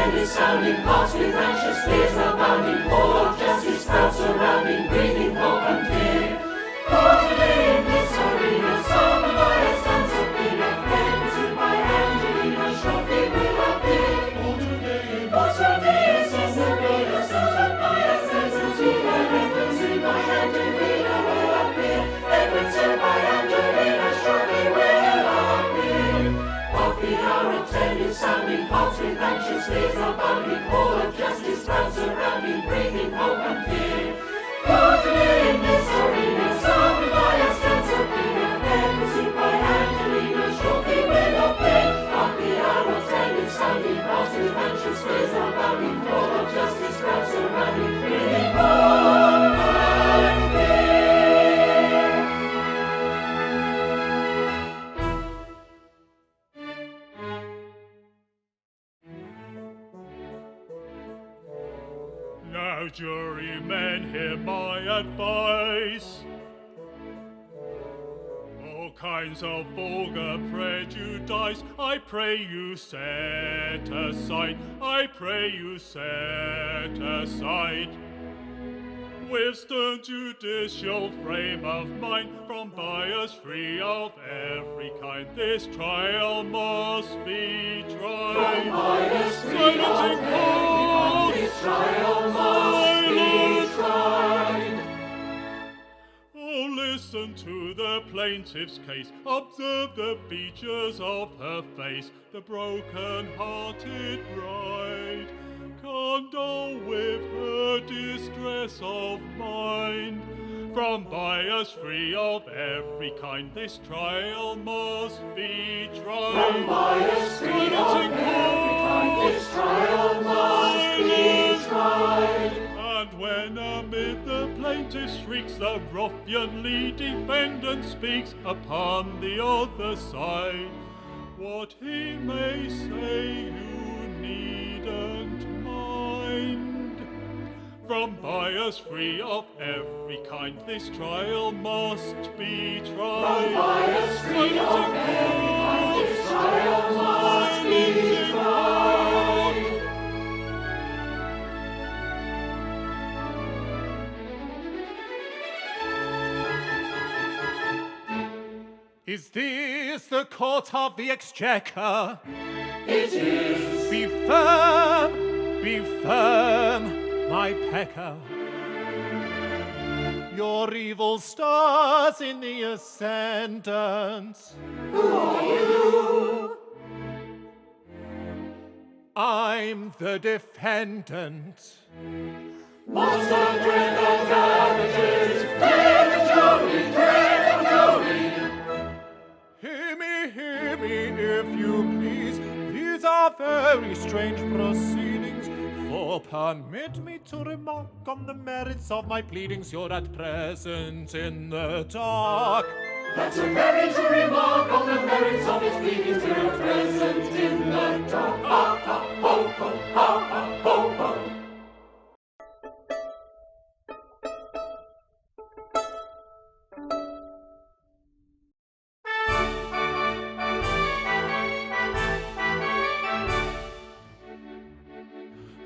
tennis sounding, hearts with anxious fears abounding, all of justice crowd surrounding, breathing hope and fear. For today in this arena, some bias stands up in a head by Angelina, shortly will appear. For today in this arena, some bias stands up in a head by Angelina will appear. Head by Angelina, shortly will appear. Of the hour of tennis sounding, hearts with anxious fears abounding, all of justice crowd surrounding, breathing hope and fear. For today in this arena, some bias stands up in a head by Angelina, shortly will appear. Of the hour of tennis sounding, hearts with anxious fears abounding, all of justice crowd surrounding, breathing hope and fear. Now, jurymen, hear my advice. All kinds of vulgar prejudice I pray you set aside, I pray you set aside. With stern judicial frame of mind, from bias free of every kind, this trial must be tried. From bias free of every kind, this trial must be tried. Oh, listen to the plaintiff's case, observe the features of her face, the broken-hearted bride. Condole with her distress of mind. From bias free of every kind, this trial must be tried. From bias free of every kind, this trial must be tried. And when amid the plaintiff's shrieks the ruffianly defendant speaks upon the other side, what he may say you needn't mind. From bias free of every kind, this trial must be tried. From bias free of every kind, this trial must be tried. Is this the court of the exchequer? It is. Be firm, my pecker. Your evil stars in the ascendant. Who are you? I'm the defendant. Must the dread of damages, dread the jury, dread the jury. Hear me, if you please. These are very strange proceedings. For permit me to remark on the merits of my pleadings. You're at present in the dark. That's a very true remark on the merits of his pleadings. You're at present in the dark. Ha ha ho ho, ha ha ho ho.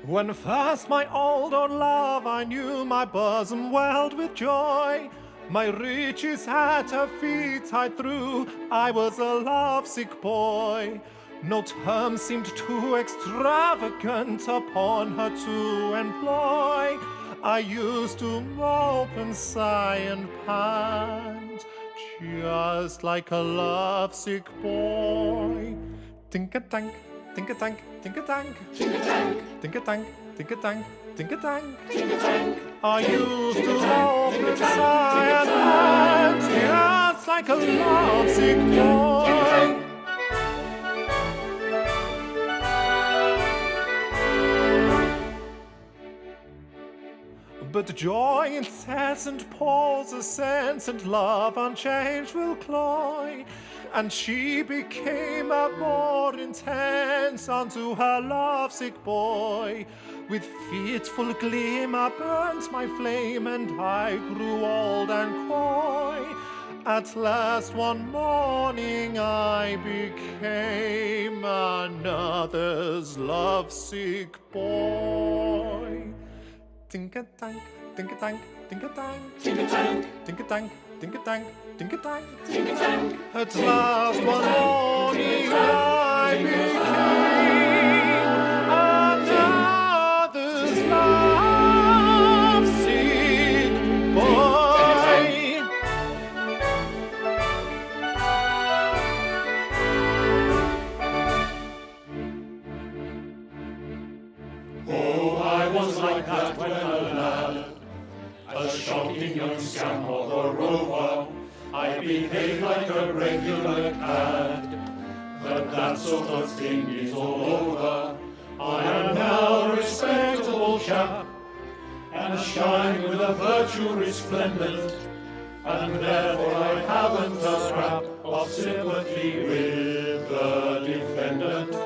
When first my old love I knew, my bosom welled with joy. My riches at her feet I threw, I was a lovesick boy. No term seemed too extravagant upon her to employ. I used to mope and sigh and pant, just like a lovesick boy. Tink-a-tank, tink-a-tank, tink-a-tank, Tink-a-tank, tink-a-tank, tink-a-tank, tink-a-tank. tink-a-tank. I used to mope and sigh and pant, just like a lovesick boy. But joy incessant pours a sense, and love unchanged will cloy. And she became a more intense unto her lovesick boy. With fitful glimmer burnt my flame, and I grew old and coy. At last one morning I became another's lovesick boy. Tink-a-tank, tink-a-tank, tink-a-tank, Tink-a-tank, tink-a-tank, tink-a-tank, tink-a-tank. tink-a-tank, At last one morning I became another's lovesick boy. Oh, I was like that when a lad, a shocking young scamp of a rover. I behaved like a regular cad, but that sort of thing is all over. I am now a respectable chap, and shine with a virtue resplendent, and therefore I haven't a scrap of sympathy with the defendant.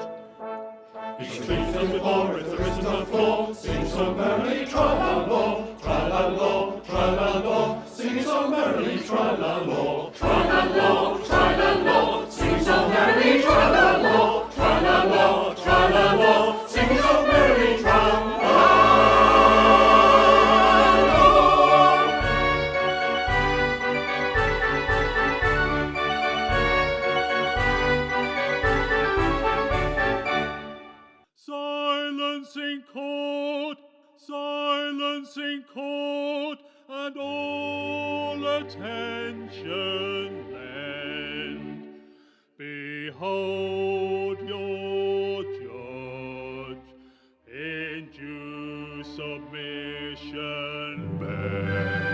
Each tweet and before if there isn't a flaw, sing so merrily, tra-la-law, tra-la-law, tra-la-law, sing so merrily, tra-la-law, tra-la-law, tra-la-law, sing so merrily, tra-la-law, tra-la-law, tra-la-law, sing so merrily, tra-la-law. Silence in court, and all attention lend. Behold your judge, in due submission bend.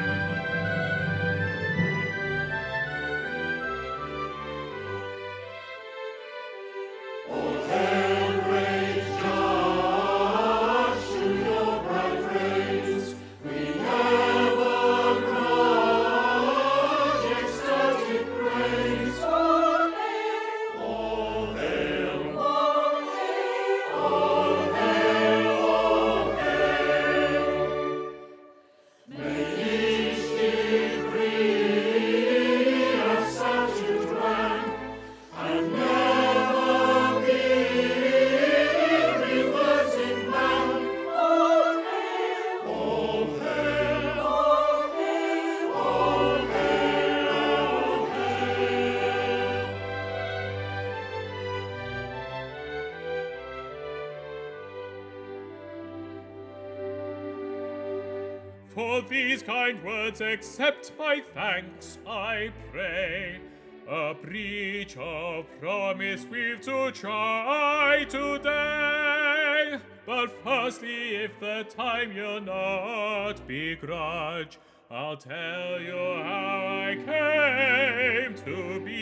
For these kind words accept my thanks, I pray. A breach of promise we've to try today. But firstly, if the time you'll not begrudge, I'll tell you how I came to be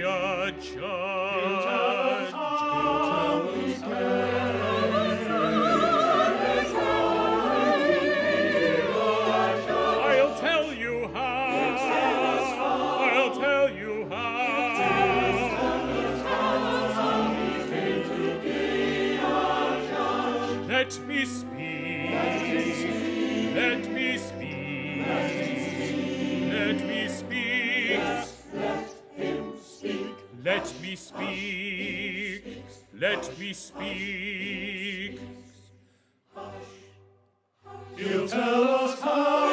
a judge. Let me speak, let me speak, let me speak, Let him speak. let me speak, let me speak. He'll tell us how.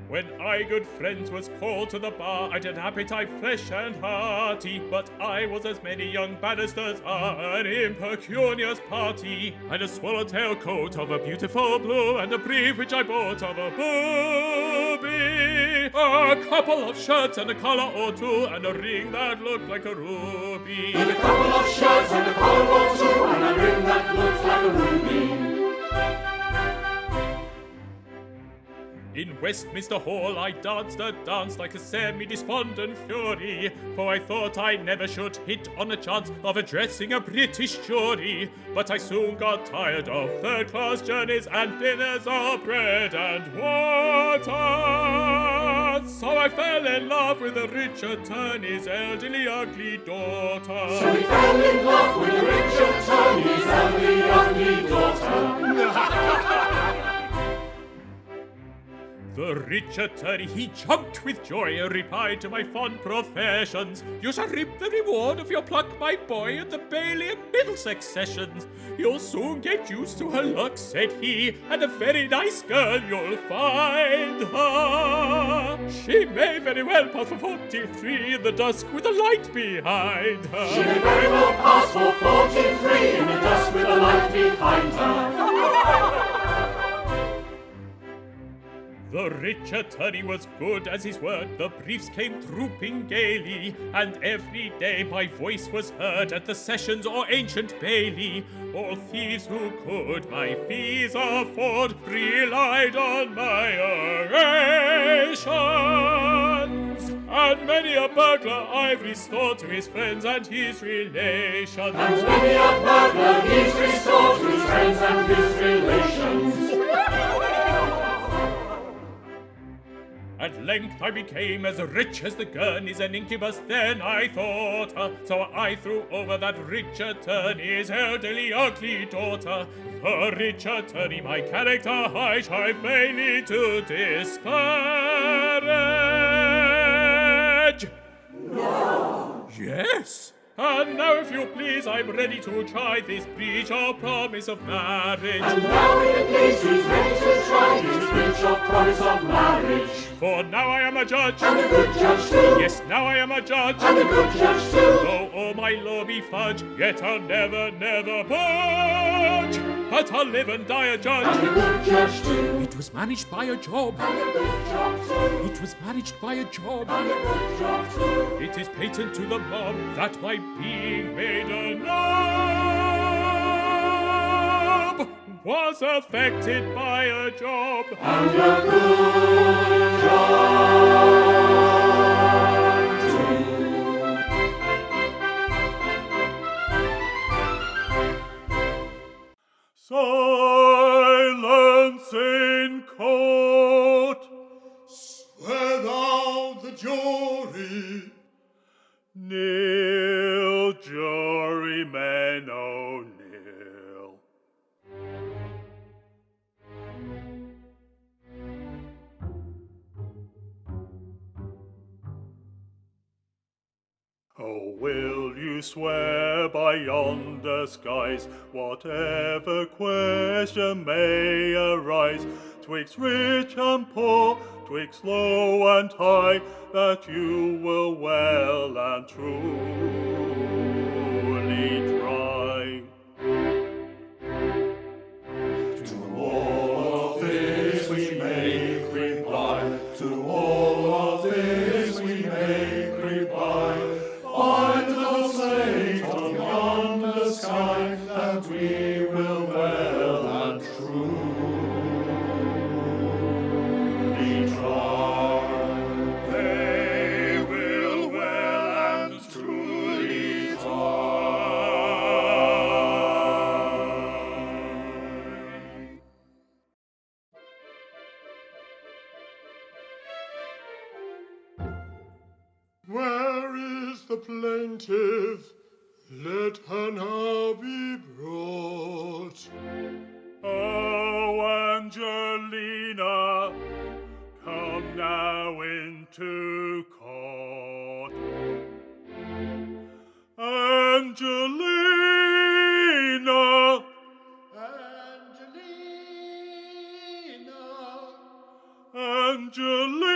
When I, good friends, was called to the bar, I did appetite fresh and hearty, but I was as many young barristers are, an impecunious party, and a swallowtail coat of a beautiful blue, and a brief which I bought of a booby, a couple of shirts and a collar or two, and a ring that looked like a ruby. And a couple of shirts and a collar or two, and a ring that looked like a ruby. In Westminster Hall I danced a dance like a semi-despondent fury, for I thought I never should hit on a chance of addressing a British jury. But I soon got tired of third-class journeys and dinners of bread and water. So I fell in love with the rich attorney's elderly ugly daughter. So he fell in love with the rich attorney's elderly ugly daughter. The rich attorney, he jumped with joy, replied to my fond professions. You shall reap the reward of your pluck, my boy, at the Bailey and Middlesex sessions. You'll soon get used to her looks, said he, and a very nice girl you'll find her. She may very well pass for 43 in the dusk with a light behind her. She may very well pass for 43 in the dusk with a light behind her. The rich attorney was good as his word, the briefs came trooping gaily, and every day my voice was heard at the sessions or ancient bailey. All thieves who could my fees afford relied on my orations, and many a burglar I've restored to his friends and his relations. And many a burglar he's restored to his friends and his relations. At length I became as rich as the Gurneys, an incubus then I thought. So I threw over that rich attorney's elderly ugly daughter. The rich attorney my character I try vainly to disparage. No. Yes. And now, if you please, I'm ready to try this breach of promise of marriage. And now, if you please, he's ready to try this breach of promise of marriage. For now I am a judge, and a good judge too. Yes, now I am a judge, and a good judge too. Though all my law be fudge, yet I'll never, never budge. But I'll live and die a judge, and a good judge too. It was managed by a job, and a good job too. It was managed by a job, and a good job too. It is patent to the mob that my being made a knob was affected by a job, and a good job too. Silence in court. Swear thou the jury. Kneel, jurymen, oh, kneel. Oh, will you swear by yonder skies, whatever question may arise, twixt rich and poor, twixt low and high, that you will well and truly try? To all of this we make reply. To all of this we make reply. By the slate of yonder sky, that we will well and truly try. They will well and truly try. Where is the plaintiff? Let her now be brought. Oh, Angelina, come now into court. Angelina, Angelina.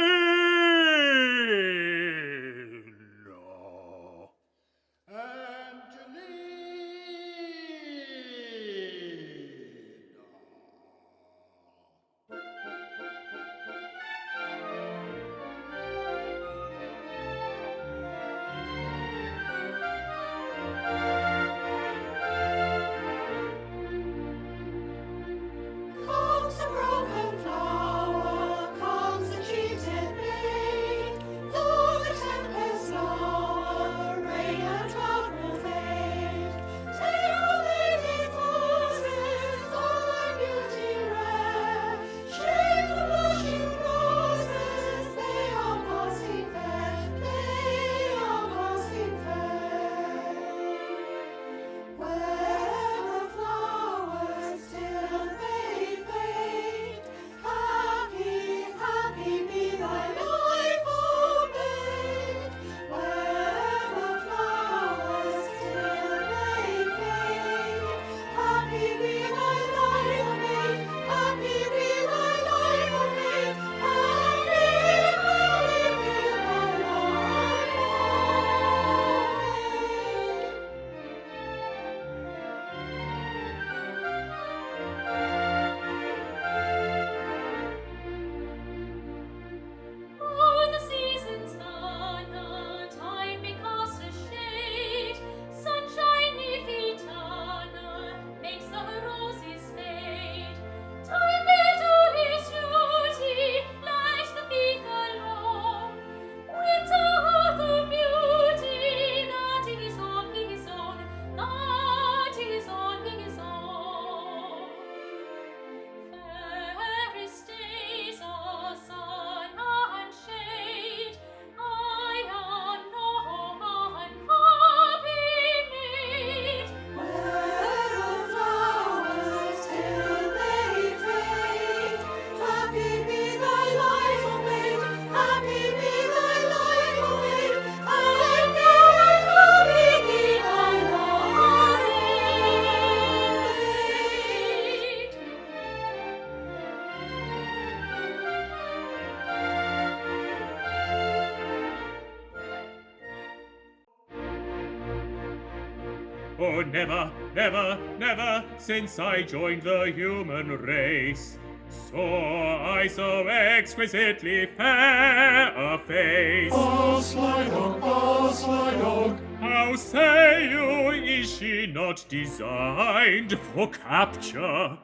Oh, never, never, never, since I joined the human race, saw I so exquisitely fair a face. Ah, sly dog, How say you, is she not designed for capture?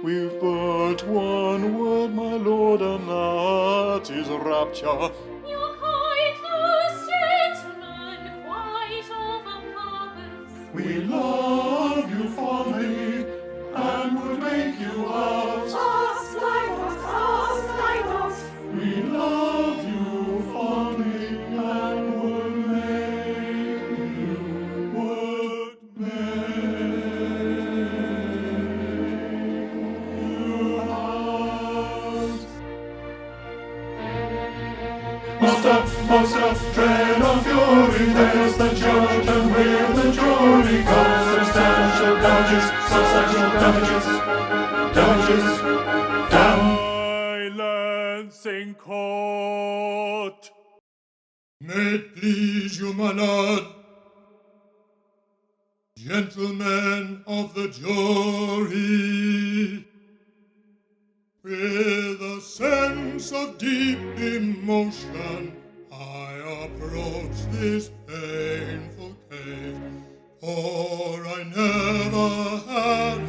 We've but one word, my lord, and that is rapture. You're quite a gentleman, quite overpowers. we love you fondly, and would make you ours. We love you fondly, and would make you ours. Monster, tread on fury, there's the judge, and where the jury goes, substantial damages, Silence in court. May it please you, my lord, gentlemen of the jury, with a sense of deep emotion, I approach this painful case, for I never had a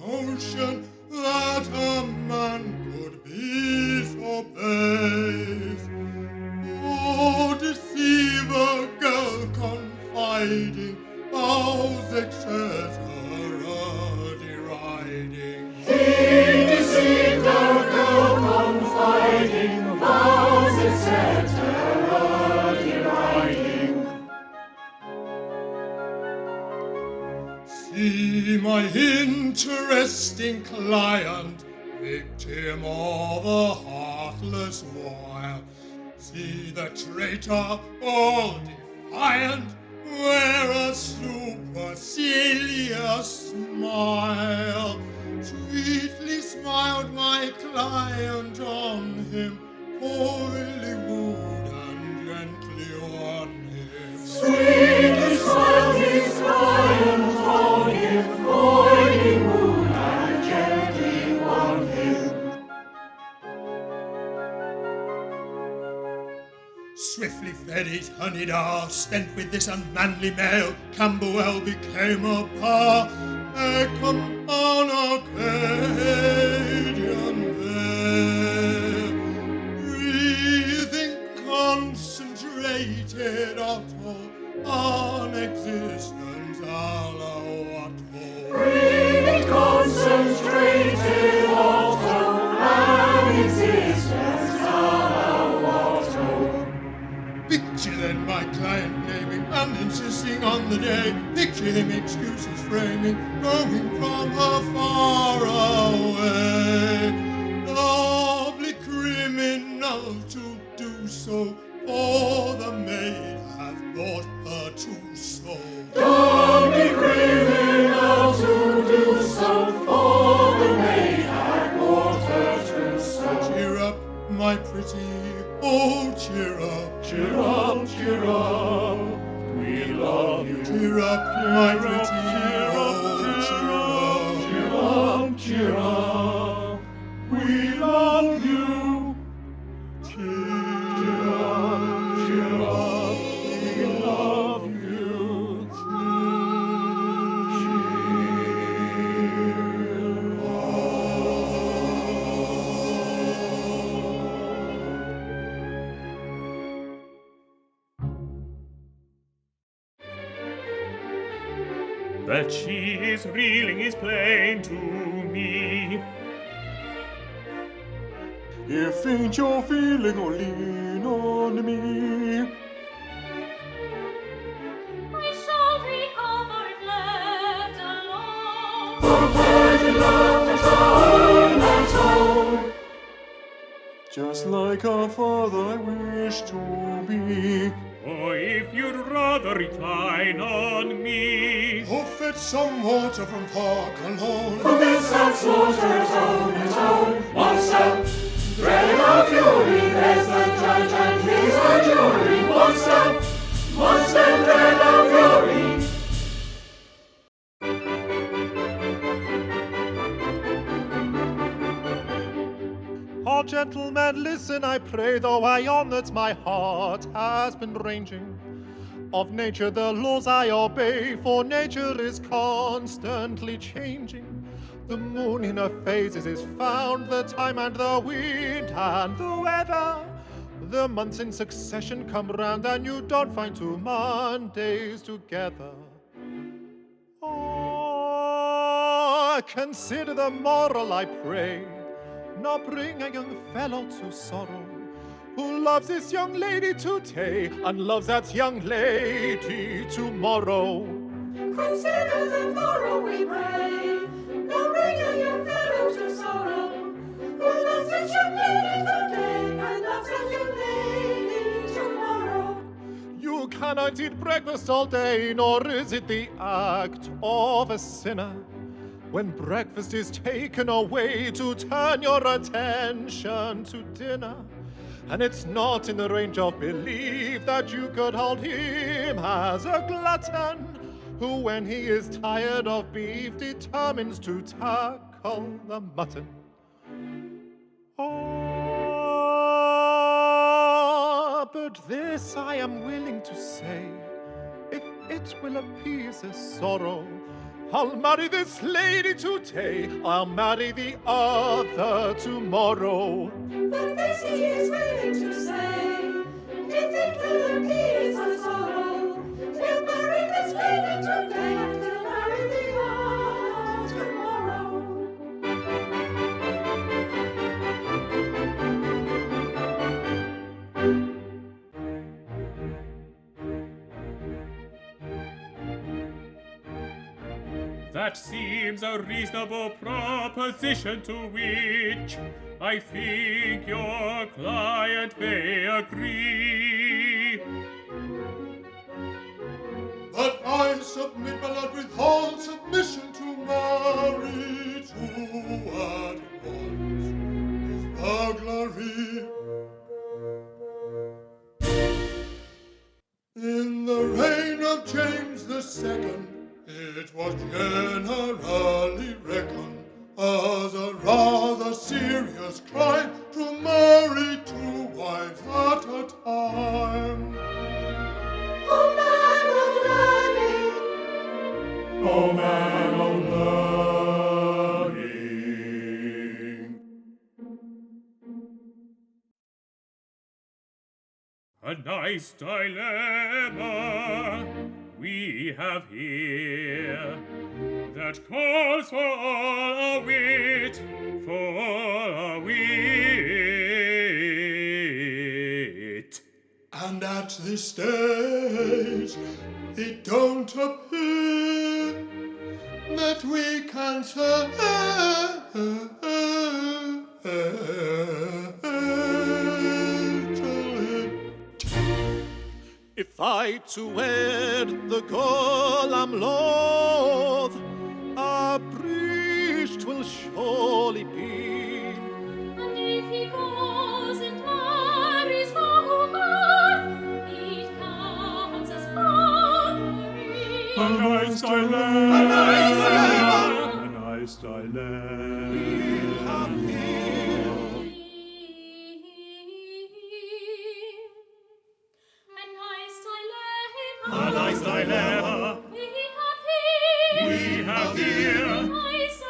notion that a man could be so base. Oh, deceive a girl confiding, vows etc. deriding. He deceived a girl confiding, vows etc. deriding. See my interesting client, victim of a heartless wile. See the traitor, all defiant, wear a supercilious smile. Sweetly smiled my client on him, coyly wooed and gently won him. Sweetly smiled his client on him, coyly wooed and gently won him. Swiftly fed his honeyed hour, spent with this unmanly male, Camberwell became a power, come on Arcadian vale, breathing concentrated auto on existence a la what for. Breathing concentrated auto on existence a la what for. Picture then my client naming and insisting on the day. Picture him excuses framing, roaming from her far away. Doubly criminal to do so, for the maid hath brought her to so. Doubly criminal to do so, for the maid hath brought her to so. Cheer up, my pretty, oh cheer up, cheer up, cheer up. We love you. Cheer up, my pretty, oh cheer up, cheer up. We love you. Cheer up, cheer up. We love you. Cheer That she is reeling is plain to me. If ain't you're feeling, or lean on me. I shall recover if left alone. For love that's own. Just like our father I wish to be. Or if you'd rather recline on me. Or fetch some water from Park alone. For this sad slaughter atone. Monster, dread of fury, there's the judge and here's the jury. Monster, dread of fury, gentlemen, listen, I pray, though I own that my heart has been ranging. Of nature the laws I obey, for nature is constantly changing. The moon in her phases is found, the time and the wind and the weather. The months in succession come round, and you don't find 2 Mondays together. Oh, consider the moral, I pray. Now bring a young fellow to sorrow, who loves this young lady today, and loves that young lady tomorrow. Consider the moral, we pray. Now bring a young fellow to sorrow, who loves that young lady today, and loves that young lady tomorrow. You cannot eat breakfast all day, nor is it the act of a sinner, when breakfast is taken away, to turn your attention to dinner. And it's not in the range of belief that you could hold him as a glutton, who when he is tired of beef determines to tackle the mutton. Oh, but this I am willing to say, if it will appease his sorrow, I'll marry this lady today, I'll marry the other tomorrow. But this he is willing to say, if it will appease our sorrow, he'll marry this lady today, and he'll marry the other tomorrow. That seems a reasonable proposition, to which I think your client may agree. But I submit, my lord, with all submission, to marry to at once is burglary. In the reign of James II, it was generally reckoned as a rather serious crime to marry 2 wives at a time. Oh, man of learning! O man of learning. A nice dilemma we have here, that calls for all a wit, for a wit. And at this stage, it don't appear that we can settle it. If I to wed the girl I'm loth, a breach 'twill surely be. And if he goes and marries for her, it counts as burglary. A nice dilemma, A nice dilemma. a nice dilemma. We have here A nice dilemma we have here. we have here. Nice I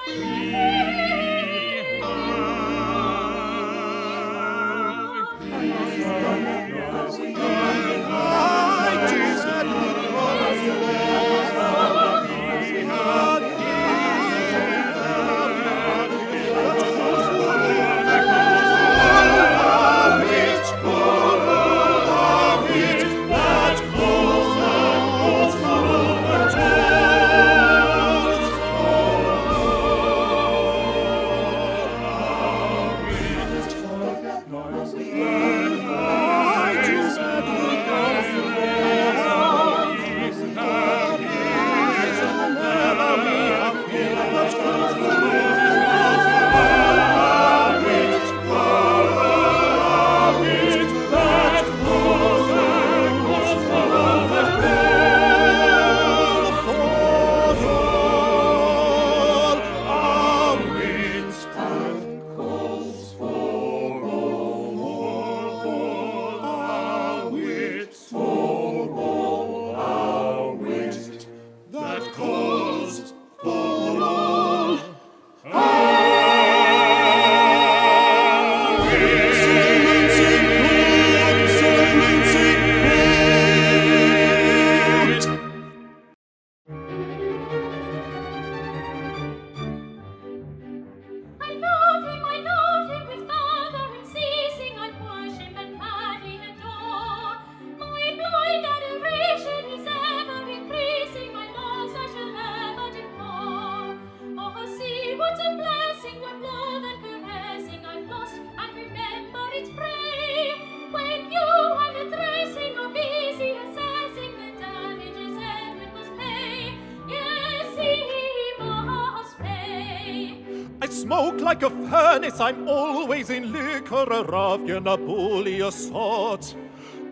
smoke like a furnace. I'm always in liquor, a ruffian, a bully, a sort.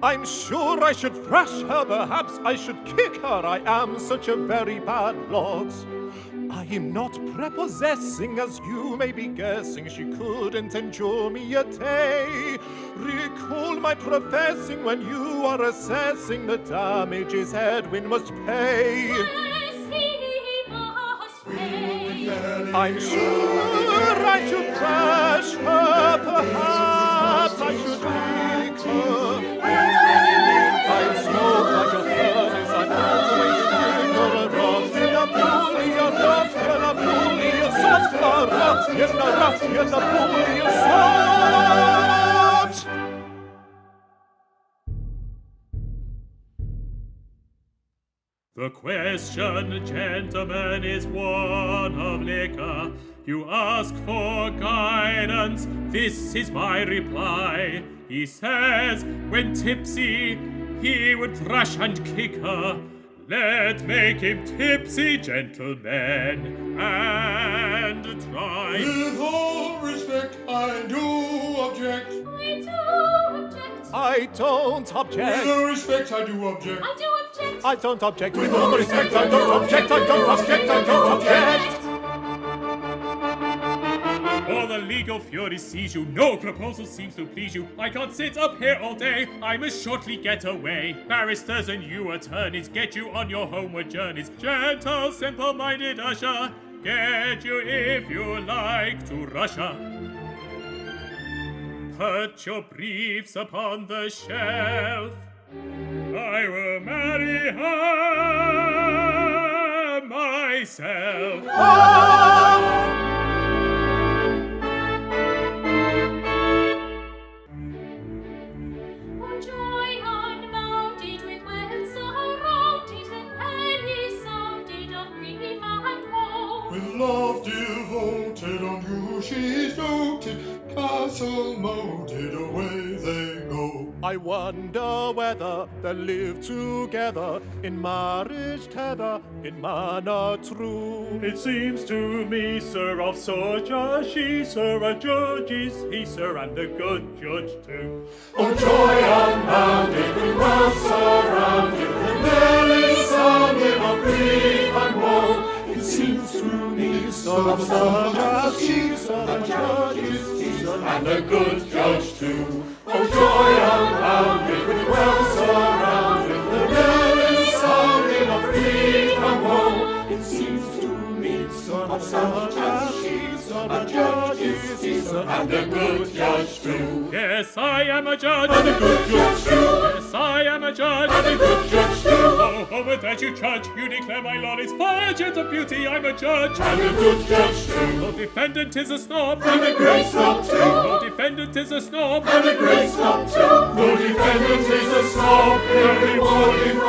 I'm sure I should thrash her, perhaps I should kick her. I am such a very bad lot. I am not prepossessing, as you may be guessing. She couldn't endure me a day. Recall my professing when you are assessing the damages Edwin must pay. Yes, he must pay. I'm sure I should thrash her, perhaps I should kick her. I smoke like a furnace, I'm always liquor, a ruffian, a bully, a ruffian, a bully, a sort, a ruffian, a bully, a sort. The question, gentlemen, is one of liquor. You ask for guidance, this is my reply. He says, when tipsy, he would thrash and kick her. Let's make him tipsy, gentlemen, and try. With all respect, I do object. I do object. I don't object. With all respect, I do object. I do object. I don't object. With all respect, I don't object. I don't object. I don't object. Or the legal fury sees you. No proposal seems to please you. I can't sit up here all day. I must shortly get away. Barristers and you attorneys get you on your homeward journeys. Gentle, simple-minded usher, get you if you like to Russia. Put your briefs upon the shelf. I will marry her myself. Oh, joy unbounded, with wealth surrounded, and belly sounded of grief and woe. With love devoted on you she's doted, castle moated, away they go. I wonder whether they'll live together in marriage tether, in manner true. It seems to me, sir, of soldier, she, sir, a judge is he, sir, and the good judge too. Oh, joy unbounded, with wealth surrounded, with merry sounding of grief and woe. It seems to me, sir, of soldier, she, sir, a judge is he, sir, and a good judge too. Oh, joy unbounded, with wealth surrounded, with merry sounding of grief and woe. It seems to me, sir, of soldier, she, sir, a judge is he, sir, and a good judge too. Yes, I am a judge, And a good judge too. yes, I am a judge, And a good judge too. Oh, over that you judge, you declare my law is far-jet of beauty, I'm a judge. And a good judge too. No defendant is a snob, And a great snob too. no defendant is a snob. And a great snob too. No defendant is a snob. Everyone in